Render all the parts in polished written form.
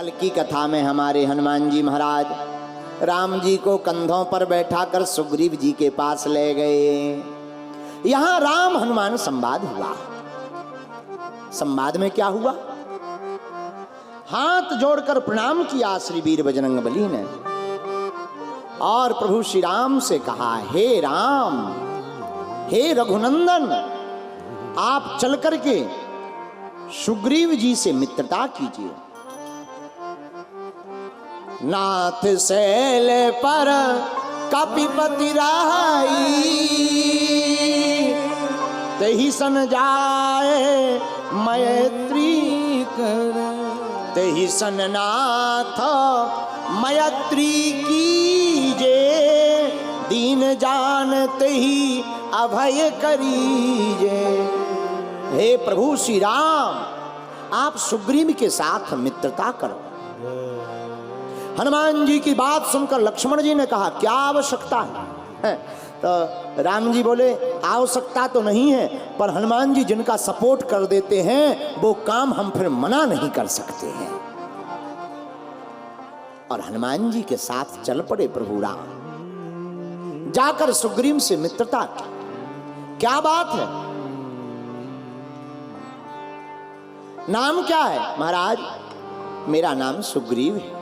कल की कथा में हमारे हनुमान जी महाराज राम जी को कंधों पर बैठाकर सुग्रीव जी के पास ले गए। यहां राम हनुमान संवाद हुआ। संवाद में क्या हुआ? हाथ जोड़कर प्रणाम किया श्री वीर बजरंगबली ने और प्रभु श्री राम से कहा, हे राम, हे रघुनंदन, आप चल करके सुग्रीव जी से मित्रता कीजिए। नाथ शैल पर कपिपति रहाई, तेहि सन जाए मैत्री कर। तेहि सन नाथ मैत्री कीजे, दीन जानते ही अभय करीजे। हे प्रभु श्री राम, आप सुग्रीव के साथ मित्रता करो। हनुमान जी की बात सुनकर लक्ष्मण जी ने कहा, क्या आवश्यकता है? तो राम जी बोले, आवश्यकता तो नहीं है, पर हनुमान जी जिनका सपोर्ट कर देते हैं वो काम हम फिर मना नहीं कर सकते हैं। और हनुमान जी के साथ चल पड़े प्रभु राम, जाकर सुग्रीव से मित्रता की। क्या बात है? नाम क्या है? महाराज, मेरा नाम सुग्रीव है।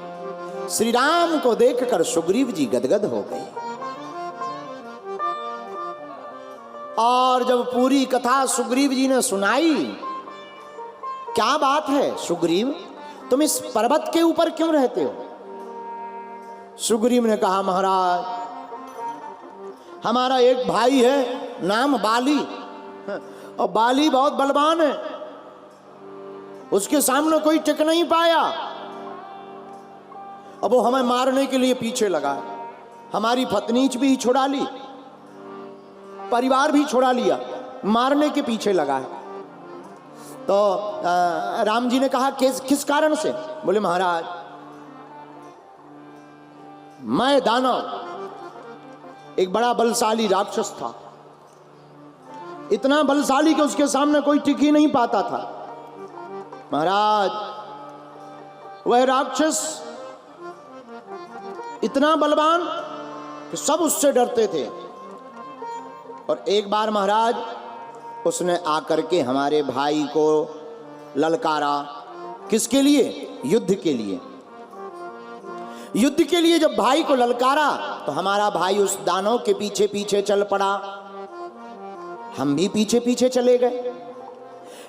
श्री राम को देखकर सुग्रीव जी गदगद हो गए। और जब पूरी कथा सुग्रीव जी ने सुनाई, क्या बात है सुग्रीव, तुम इस पर्वत के ऊपर क्यों रहते हो? सुग्रीव ने कहा, महाराज, हमारा एक भाई है नाम बाली, और बाली बहुत बलवान है, उसके सामने कोई टिक नहीं पाया। अब वो हमें मारने के लिए पीछे लगा। हमारी पत्नी भी छुड़ा ली, परिवार भी छुड़ा लिया, मारने के पीछे लगा है। तो राम जी ने कहा, किस कारण से? बोले, महाराज, मैं दानव, एक बड़ा बलशाली राक्षस था, इतना बलशाली कि उसके सामने कोई टिक ही नहीं पाता था। महाराज, वह राक्षस इतना बलवान कि सब उससे डरते थे। और एक बार महाराज, उसने आकर के हमारे भाई को ललकारा। किसके लिए? युद्ध के लिए। युद्ध के लिए जब भाई को ललकारा तो हमारा भाई उस दानव के पीछे पीछे चल पड़ा। हम भी पीछे पीछे चले गए,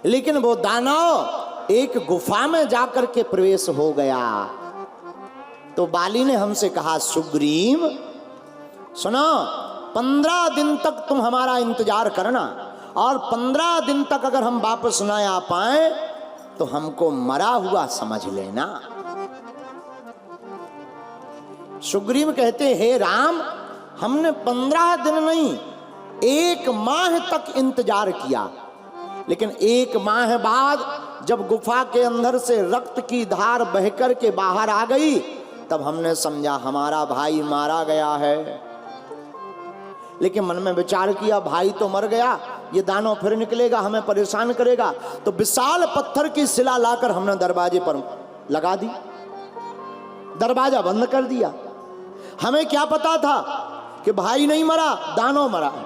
लेकिन वो दानव एक गुफा में जाकर के प्रवेश हो गया। तो बाली ने हमसे कहा, सुग्रीव सुनो, 15 दिन तक तुम हमारा इंतजार करना, और 15 दिन तक अगर हम वापस ना आ पाए तो हमको मरा हुआ समझ लेना। सुग्रीव कहते, हे राम, हमने 15 दिन नहीं, 1 माह तक इंतजार किया, लेकिन 1 माह बाद जब गुफा के अंदर से रक्त की धार बहकर के बाहर आ गई, तब हमने समझा हमारा भाई मारा गया है। लेकिन मन में विचार किया, भाई तो मर गया, ये दानव फिर निकलेगा, हमें परेशान करेगा। तो विशाल पत्थर की शिला लाकर हमने दरवाजे पर लगा दी, दरवाजा बंद कर दिया। हमें क्या पता था कि भाई नहीं मरा, दानव मरा है।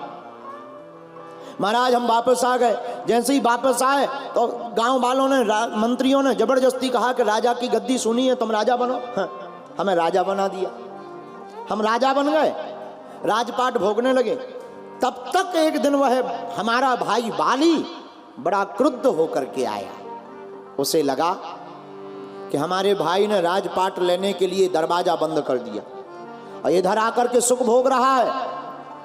महाराज, हम वापस आ गए। जैसे ही वापस आए तो गांव वालों ने, मंत्रियों ने जबरदस्ती कहा कि राजा की गद्दी सुनी है, तुम राजा बनो। हमें राजा बना दिया। हम राजा बन गए, राजपाट भोगने लगे। तब तक एक दिन वह हमारा भाई बाली बड़ा क्रुद्ध होकर के आया। उसे लगा कि हमारे भाई ने राजपाट लेने के लिए दरवाजा बंद कर दिया और इधर आकर के सुख भोग रहा है,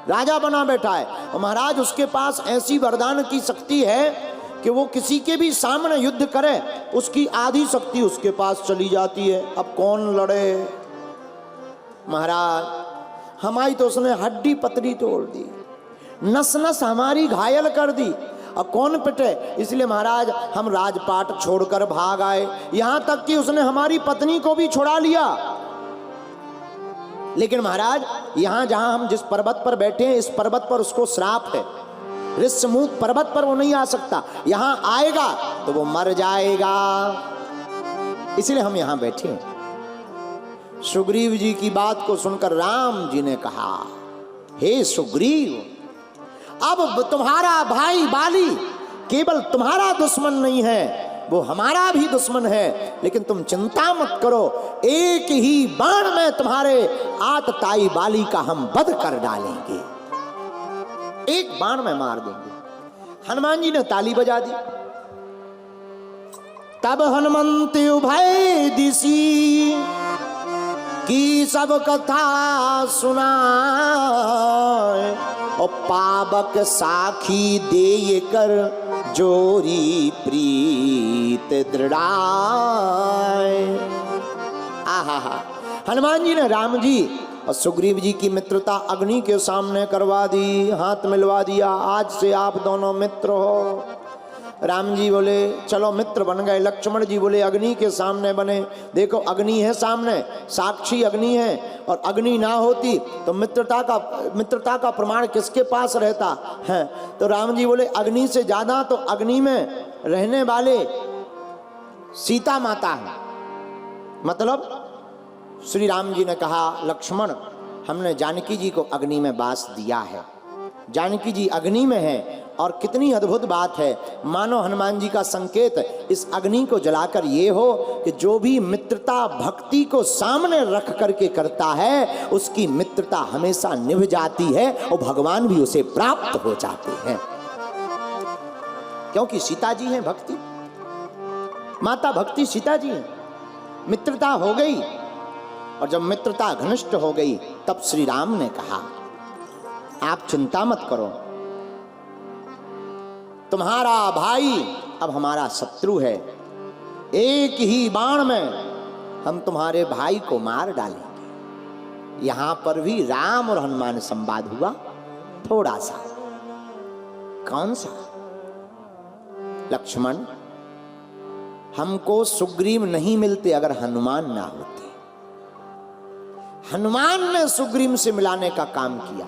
राजा बना बैठा है। और महाराज, उसके पास ऐसी वरदान की शक्ति है कि वो किसी के भी सामने युद्ध करे, उसकी आधी शक्ति उसके पास चली जाती है। अब कौन लड़े? महाराज, हमारी तो उसने हड्डी पतली तोड़ दी, नस नस हमारी घायल कर दी, और कौन पिटे? इसलिए महाराज, हम राजपाट छोड़कर भाग आए। यहां तक कि उसने हमारी पत्नी को भी छुड़ा लिया। लेकिन महाराज, यहां जहां हम जिस पर्वत पर बैठे हैं, इस पर्वत पर उसको श्राप है। ऋष्यमूक पर्वत पर वो नहीं आ सकता। यहां आएगा तो वो मर जाएगा। इसलिए हम यहां बैठे हैं। सुग्रीव जी की बात को सुनकर राम जी ने कहा, हे सुग्रीव, अब तुम्हारा भाई बाली केवल तुम्हारा दुश्मन नहीं है, वो हमारा भी दुश्मन है। लेकिन तुम चिंता मत करो, एक ही बाण में तुम्हारे आतताई बाली का हम वध कर डालेंगे, एक बाण में मार देंगे। हनुमान जी ने ताली बजा दी। तब हनुमंत उभय दिशि की सब कथा सुनाए, और पावक साखी दे कर जोरी प्रीत दृढ़ाए। आहा, हनुमान जी ने राम जी और सुग्रीव जी की मित्रता अग्नि के सामने करवा दी, हाथ मिलवा दिया। आज से आप दोनों मित्र हो। राम जी बोले चलो मित्र बन गए। लक्ष्मण जी बोले अग्नि के सामने बने। देखो अग्नि है सामने, साक्षी अग्नि है, और अग्नि ना होती तो मित्रता का प्रमाण किसके पास रहता है। तो राम जी बोले अग्नि से ज्यादा तो अग्नि में रहने वाले सीता माता है। मतलब श्री राम जी ने कहा लक्ष्मण, हमने जानकी जी को अग्नि में वास दिया है, जानकी जी अग्नि में है। और कितनी अद्भुत बात है, मानो हनुमान जी का संकेत इस अग्नि को जलाकर ये हो कि जो भी मित्रता भक्ति को सामने रख करके करता है उसकी मित्रता हमेशा निभ जाती है और भगवान भी उसे प्राप्त हो जाते हैं। क्योंकि सीता जी हैं भक्ति, माता भक्ति सीता जी हैं। मित्रता हो गई, और जब मित्रता घनिष्ठ हो गई तब श्री राम ने कहा आप चिंता मत करो, तुम्हारा भाई अब हमारा शत्रु है, एक ही बाण में हम तुम्हारे भाई को मार डालेंगे। यहां पर भी राम और हनुमान संवाद हुआ थोड़ा सा। कौन सा? लक्ष्मण, हमको सुग्रीव नहीं मिलते अगर हनुमान ना होते। हनुमान ने सुग्रीव से मिलाने का काम किया।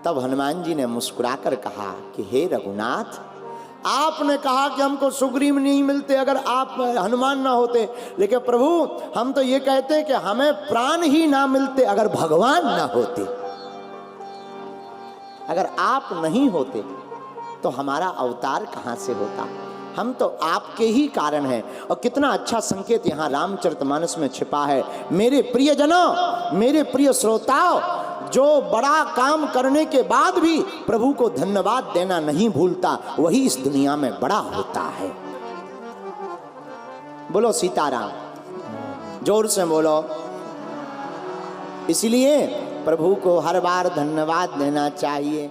तब हनुमान जी ने मुस्कुराकर कहा कि हे रघुनाथ, आपने कहा कि हमको सुग्रीव नहीं मिलते अगर आप हनुमान ना होते, लेकिन प्रभु हम तो ये कहते हैं कि हमें प्राण ही ना मिलते अगर भगवान ना होते। अगर आप नहीं होते तो हमारा अवतार कहां से होता? हम तो आपके ही कारण हैं। और कितना अच्छा संकेत यहाँ रामचरितमानस में छिपा है। मेरे प्रियजनों, मेरे प्रिय श्रोताओ, जो बड़ा काम करने के बाद भी प्रभु को धन्यवाद देना नहीं भूलता वही इस दुनिया में बड़ा होता है। बोलो सीताराम, जोर से बोलो। इसलिए प्रभु को हर बार धन्यवाद देना चाहिए।